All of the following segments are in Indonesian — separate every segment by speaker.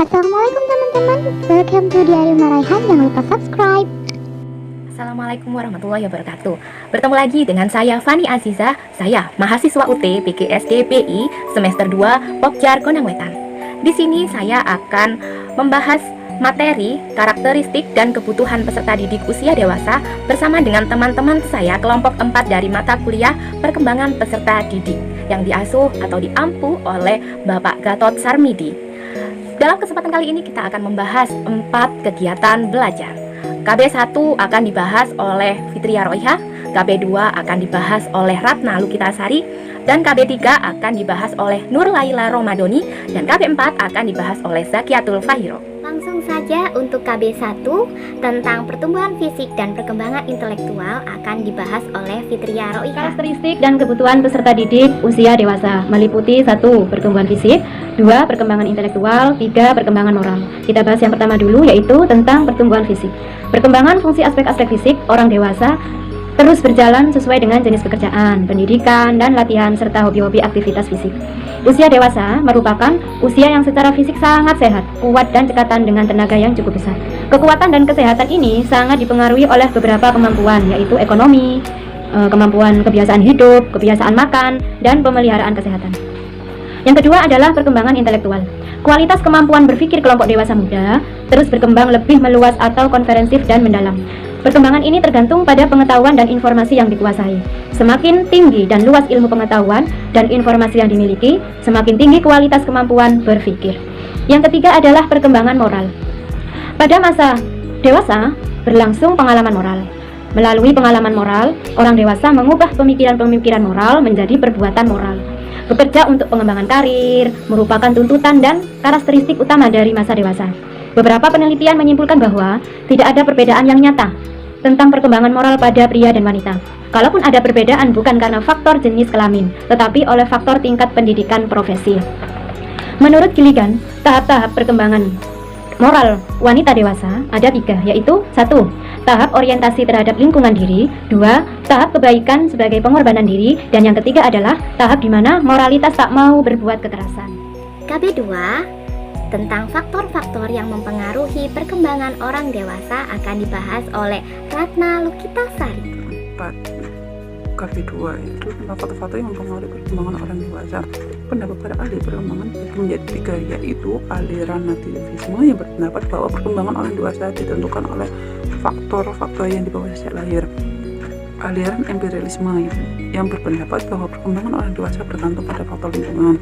Speaker 1: Assalamualaikum teman-teman, welcome to Diari Maraihan. Jangan lupa subscribe.
Speaker 2: Assalamualaikum warahmatullahi wabarakatuh. Bertemu lagi dengan saya Fani Aziza. Saya mahasiswa UT PGSD BI semester 2 Pokjar Gondang Wetan. Di sini saya akan membahas materi, karakteristik, dan kebutuhan peserta didik usia dewasa bersama dengan teman-teman saya kelompok 4 dari mata kuliah perkembangan peserta didik yang diasuh atau diampu oleh Bapak Gatot Sarmidi. Dalam kesempatan kali ini kita akan membahas 4 kegiatan belajar. KB1 akan dibahas oleh Fitria Royha, KB2 akan dibahas oleh Ratna Lukitasari, dan KB3 akan dibahas oleh Nur Laila Romadoni, dan KB4 akan dibahas oleh Zakiatul Fahiro.
Speaker 1: Langsung saja untuk KB1 tentang pertumbuhan fisik dan perkembangan intelektual akan dibahas oleh Fitria Royha.
Speaker 3: Karakteristik dan kebutuhan peserta didik usia dewasa meliputi 1. Pertumbuhan fisik, 2. Perkembangan intelektual, 3. Perkembangan moral. Kita bahas yang pertama dulu, yaitu tentang pertumbuhan fisik. Perkembangan fungsi aspek-aspek fisik orang dewasa terus berjalan sesuai dengan jenis pekerjaan, pendidikan, dan latihan, serta hobi-hobi aktivitas fisik. Usia dewasa merupakan usia yang secara fisik sangat sehat, kuat, dan cekatan dengan tenaga yang cukup besar. Kekuatan dan kesehatan ini sangat dipengaruhi oleh beberapa kemampuan, yaitu ekonomi, kemampuan kebiasaan hidup, kebiasaan makan, dan pemeliharaan kesehatan. Yang kedua adalah perkembangan intelektual. Kualitas kemampuan berpikir kelompok dewasa muda terus berkembang lebih meluas atau konferensif dan mendalam. Perkembangan ini tergantung pada pengetahuan dan informasi yang dikuasai. Semakin tinggi dan luas ilmu pengetahuan dan informasi yang dimiliki, semakin tinggi kualitas kemampuan berpikir. Yang ketiga adalah perkembangan moral. Pada masa dewasa berlangsung pengalaman moral. Melalui pengalaman moral, orang dewasa mengubah pemikiran-pemikiran moral menjadi perbuatan moral. Bekerja untuk pengembangan karir merupakan tuntutan dan karakteristik utama dari masa dewasa. Beberapa penelitian menyimpulkan bahwa tidak ada perbedaan yang nyata tentang perkembangan moral pada pria dan wanita. Kalaupun ada perbedaan bukan karena faktor jenis kelamin, tetapi oleh faktor tingkat pendidikan profesi. Menurut Gilligan, tahap-tahap perkembangan moral wanita dewasa ada 3, yaitu 1. Tahap orientasi terhadap lingkungan diri, 2. Tahap kebaikan sebagai pengorbanan diri, dan yang ketiga adalah tahap di mana moralitas tak mau berbuat kekerasan.
Speaker 1: KB2 tentang faktor-faktor yang mempengaruhi perkembangan orang dewasa akan dibahas oleh Ratna Lukitasari.
Speaker 4: 4. KB2 itu tentang faktor-faktor yang mempengaruhi perkembangan orang dewasa. Pendapat para ahli perkembangan menjadi 3, yaitu aliran nativisme yang berpendapat bahwa perkembangan orang dewasa ditentukan oleh faktor-faktor yang dibawa sejak lahir. Aliran empirialisme yang berpendapat bahwa perkembangan orang dewasa bergantung pada faktor lingkungan.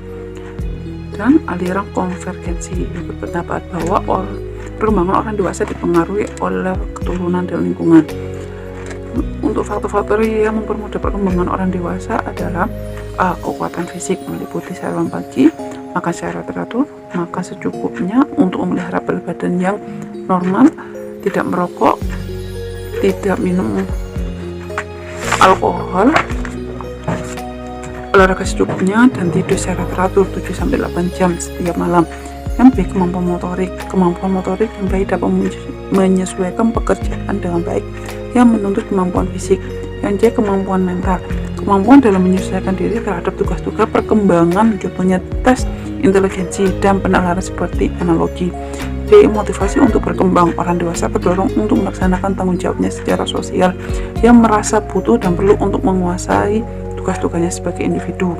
Speaker 4: Dan aliran konvergensi yang berpendapat bahwa perkembangan orang dewasa dipengaruhi oleh keturunan dan lingkungan. Untuk faktor-faktor yang mempermudah perkembangan orang dewasa adalah kekuatan fisik, meliputi sarapan pagi, makan secara teratur, makan secukupnya untuk memelihara berat badan yang normal, tidak merokok, tidak minum alkohol, olahraga secukupnya, dan tidur secara teratur 7-8 jam setiap malam. Yang B, kemampuan motorik yang baik dapat menyesuaikan pekerjaan dengan baik yang menuntut kemampuan fisik. Yang C, kemampuan mental, kemampuan dalam menyesuaikan diri terhadap tugas-tugas perkembangan, contohnya tes inteligensi dan penalaran seperti analogi. D, motivasi untuk berkembang, orang dewasa terdorong untuk melaksanakan tanggung jawabnya secara sosial, yang merasa butuh dan perlu untuk menguasai tugas-tugasnya sebagai individu.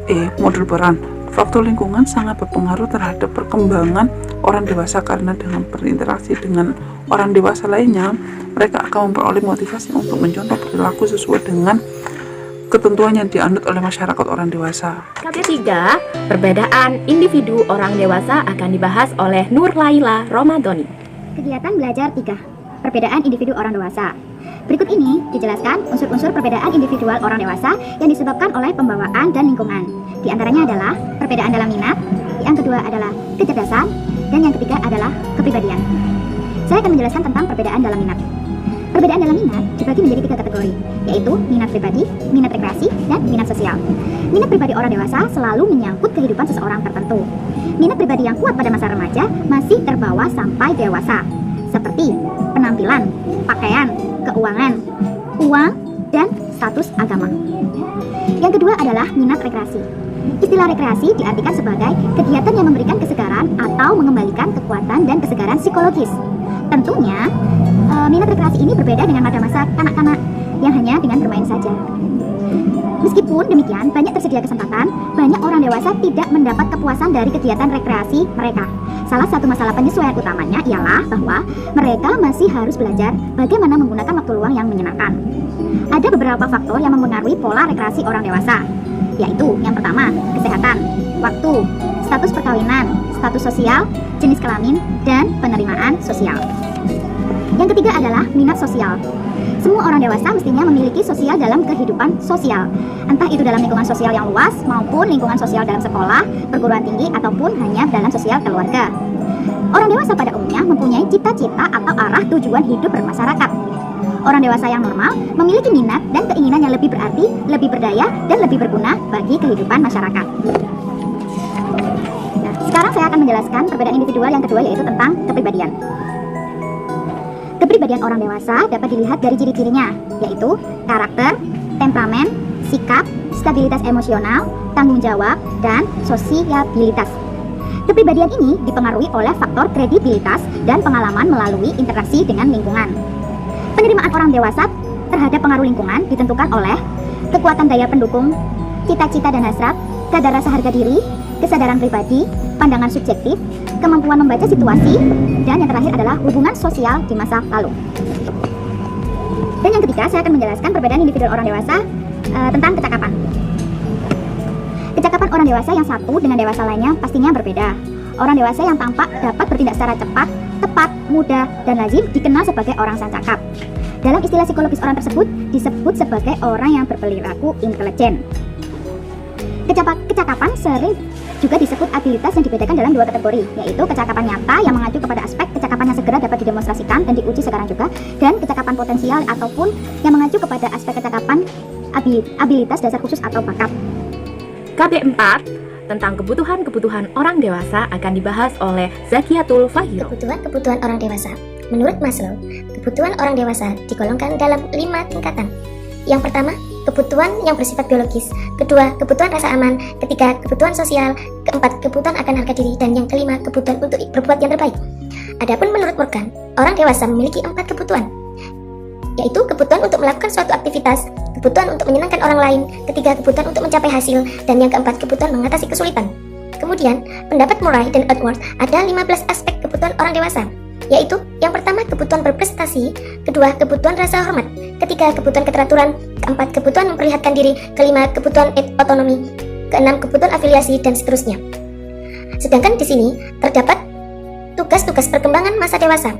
Speaker 4: E, modul peran, faktor lingkungan sangat berpengaruh terhadap perkembangan orang dewasa karena dengan berinteraksi dengan orang dewasa lainnya, mereka akan memperoleh motivasi untuk mencontoh perilaku sesuai dengan ketentuan yang dianut oleh masyarakat orang dewasa.
Speaker 2: KB3, perbedaan individu orang dewasa akan dibahas oleh Nur Laila Romadoni.
Speaker 1: Kegiatan belajar 3, perbedaan individu orang dewasa. Berikut ini dijelaskan unsur-unsur perbedaan individual orang dewasa yang disebabkan oleh pembawaan dan lingkungan. Di antaranya adalah perbedaan dalam minat, yang kedua adalah kecerdasan, dan yang ketiga adalah kepribadian. Saya akan menjelaskan tentang perbedaan dalam minat. Perbedaan dalam minat dibagi menjadi 3 kategori, yaitu minat pribadi, minat rekreasi, dan minat sosial. Minat pribadi orang dewasa selalu menyangkut kehidupan seseorang tertentu. Minat pribadi yang kuat pada masa remaja masih terbawa sampai dewasa, seperti penampilan, pakaian, keuangan, uang, dan status agama. Yang kedua adalah minat rekreasi. Istilah rekreasi diartikan sebagai kegiatan yang memberikan kesegaran atau mengembalikan kekuatan dan kesegaran psikologis. Tentunya, minat rekreasi ini berbeda dengan pada masa kanak-kanak yang hanya dengan bermain saja. Meskipun demikian, banyak tersedia kesempatan, banyak orang dewasa tidak mendapat kepuasan dari kegiatan rekreasi mereka. Salah satu masalah penyesuaian utamanya ialah bahwa mereka masih harus belajar bagaimana menggunakan waktu luang yang menyenangkan. Ada beberapa faktor yang mempengaruhi pola rekreasi orang dewasa, yaitu yang pertama, kesehatan, waktu, status perkawinan, status sosial, jenis kelamin, dan penerimaan sosial. Yang ketiga adalah minat sosial. Semua orang dewasa mestinya memiliki sosial dalam kehidupan sosial, entah itu dalam lingkungan sosial yang luas maupun lingkungan sosial dalam sekolah, perguruan tinggi, ataupun hanya dalam sosial keluarga. Orang dewasa pada umumnya mempunyai cita-cita atau arah tujuan hidup bermasyarakat. Orang dewasa yang normal memiliki minat dan keinginan yang lebih berarti, lebih berdaya, dan lebih berguna bagi kehidupan masyarakat. Nah, sekarang saya akan menjelaskan perbedaan individual yang kedua, yaitu tentang kepribadian. Kepribadian orang dewasa dapat dilihat dari ciri-cirinya, yaitu karakter, temperamen, sikap, stabilitas emosional, tanggung jawab, dan sosiabilitas. Kepribadian ini dipengaruhi oleh faktor kredibilitas dan pengalaman melalui interaksi dengan lingkungan. Penerimaan orang dewasa terhadap pengaruh lingkungan ditentukan oleh kekuatan daya pendukung, cita-cita dan hasrat, kadar rasa harga diri, kesadaran pribadi, pandangan subjektif, kemampuan membaca situasi, dan yang terakhir adalah hubungan sosial di masa lalu. Dan yang ketiga, saya akan menjelaskan perbedaan individu orang dewasa tentang kecakapan. Kecakapan orang dewasa yang satu dengan dewasa lainnya pastinya berbeda. Orang dewasa yang tampak dapat bertindak secara cepat, tepat, mudah, dan lazim dikenal sebagai orang sang cakap. Dalam istilah psikologis, orang tersebut disebut sebagai orang yang berperilaku intelijen. Kecakapan sering juga disebut abilitas yang dibedakan dalam dua kategori, yaitu kecakapan nyata yang mengacu kepada aspek kecakapan yang segera dapat didemonstrasikan dan diuji sekarang juga, dan kecakapan potensial ataupun yang mengacu kepada aspek kecakapan abilitas dasar khusus atau bakat.
Speaker 2: KB4 tentang kebutuhan-kebutuhan orang dewasa akan dibahas oleh Zakiatul Fahiro.
Speaker 5: Kebutuhan-kebutuhan orang dewasa. Menurut Maslow, kebutuhan orang dewasa digolongkan dalam 5 tingkatan. Yang pertama, kebutuhan yang bersifat biologis. Kedua, kebutuhan rasa aman. Ketiga, kebutuhan sosial. Keempat, kebutuhan akan harga diri. Dan yang kelima, kebutuhan untuk berbuat yang terbaik. Adapun menurut Morgan, orang dewasa memiliki 4 kebutuhan, yaitu kebutuhan untuk melakukan suatu aktivitas, kebutuhan untuk menyenangkan orang lain, ketiga, kebutuhan untuk mencapai hasil, dan yang keempat, kebutuhan mengatasi kesulitan. Kemudian, pendapat Murray dan Edwards ada 15 aspek kebutuhan orang dewasa, yaitu yang pertama, kebutuhan berprestasi, kedua, kebutuhan rasa hormat, ketiga, kebutuhan keteraturan, keempat, kebutuhan memperlihatkan diri, kelima, kebutuhan otonomi, keenam, kebutuhan afiliasi, dan seterusnya. Sedangkan di sini terdapat tugas-tugas perkembangan masa dewasa.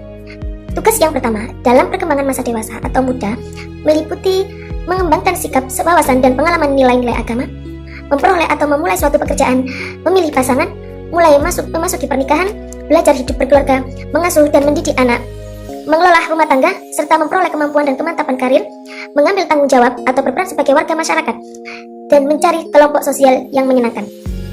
Speaker 5: Tugas yang pertama dalam perkembangan masa dewasa atau muda meliputi mengembangkan sikap, wawasan, dan pengalaman nilai-nilai agama, memperoleh atau memulai suatu pekerjaan, memilih pasangan, mulai memasuki pernikahan, belajar hidup berkeluarga, mengasuh dan mendidik anak, mengelola rumah tangga, serta memperoleh kemampuan dan kemantapan karir, mengambil tanggung jawab atau berperan sebagai warga masyarakat, dan mencari kelompok sosial yang menyenangkan.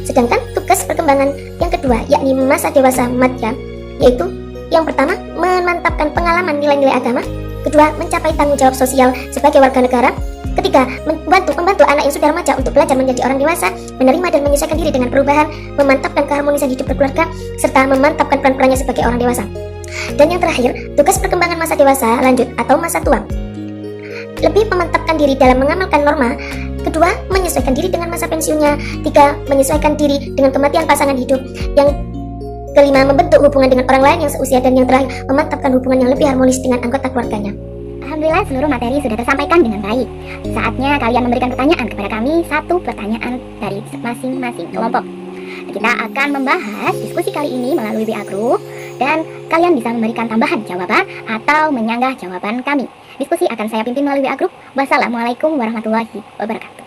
Speaker 5: Sedangkan tugas perkembangan yang kedua yakni masa dewasa madya, yaitu yang pertama, memantapkan pengalaman nilai-nilai agama. Kedua, mencapai tanggung jawab sosial sebagai warga negara. Ketiga, membantu anak yang sudah remaja untuk belajar menjadi orang dewasa, menerima dan menyesuaikan diri dengan perubahan, memantapkan keharmonisan hidup berkeluarga, serta memantapkan peran-perannya sebagai orang dewasa. Dan yang terakhir, tugas perkembangan masa dewasa lanjut atau masa tua. Lebih memantapkan diri dalam mengamalkan norma. Kedua, menyesuaikan diri dengan masa pensiunnya. Tiga, menyesuaikan diri dengan kematian pasangan hidup. Yang kelima, membentuk hubungan dengan orang lain yang seusia. Dan yang terakhir, memantapkan hubungan yang lebih harmonis dengan anggota keluarganya.
Speaker 1: Alhamdulillah seluruh materi sudah tersampaikan dengan baik. Saatnya kalian memberikan pertanyaan kepada kami, satu pertanyaan dari masing-masing kelompok. Kita akan membahas diskusi kali ini melalui WA Group dan kalian bisa memberikan tambahan jawaban atau menyanggah jawaban kami. Diskusi akan saya pimpin melalui WA Group. Wassalamualaikum warahmatullahi wabarakatuh.